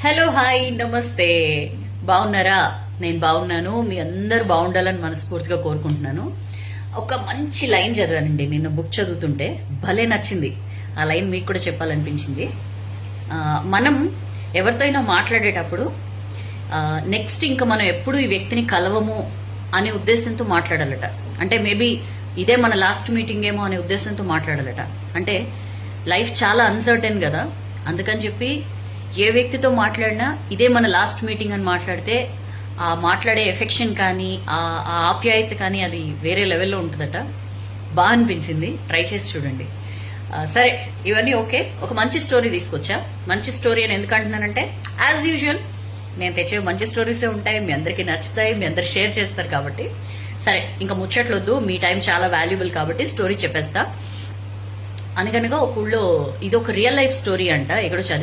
Hello hi నమస్తే. బాగున్నారా? నేను బాగున్నాను. మీ అందరు బాగుండాలని మనస్ఫూర్తిగా కోరుకుంటున్నాను. ఒక మంచి లైన్ చదివానండి నిన్న బుక్ చదువుతుంటే, భలే నచ్చింది. ఆ లైన్ మీకు కూడా చెప్పాలనిపించింది. మనం ఎవరితో అయినా మాట్లాడేటప్పుడు నెక్స్ట్ ఇంకా మనం ఎప్పుడు ఈ వ్యక్తిని కలవము అనే ఉద్దేశంతో మాట్లాడాలట. అంటే మేబీ ఇదే మన లాస్ట్ మీటింగ్ ఏమో అనే ఉద్దేశంతో మాట్లాడాలట. అంటే లైఫ్ చాలా అన్సర్టెన్ కదా, అందుకని చెప్పి ఏ వ్యక్తితో మాట్లాడినా ఇదే మన లాస్ట్ మీటింగ్ అని మాట్లాడితే ఆ మాట్లాడే ఎఫెక్షన్ కానీ ఆ ఆప్యాయత కానీ అది వేరే లెవెల్లో ఉంటుందట. బాగా అనిపించింది, ట్రై చేసి చూడండి. సరే, ఇవన్నీ ఓకే. ఒక మంచి స్టోరీ తీసుకొచ్చా. మంచి స్టోరీ అని ఎందుకు అంటున్నానంటే, యాజ్ యూజువల్ నేను తెచ్చే మంచి స్టోరీసే ఉంటాయి, మీ అందరికీ నచ్చుతాయి, మీ అందరు షేర్ చేస్తారు కాబట్టి. సరే, ఇంకా ముచ్చట్లొద్దు, మీ టైం చాలా వాల్యుబుల్ కాబట్టి స్టోరీ చెప్పేస్తా. అనగనగా ఒక ఊళ్ళో, ఇది ఒక రియల్ లైఫ్ స్టోరీ అంట, ఎక్కడో చదివా.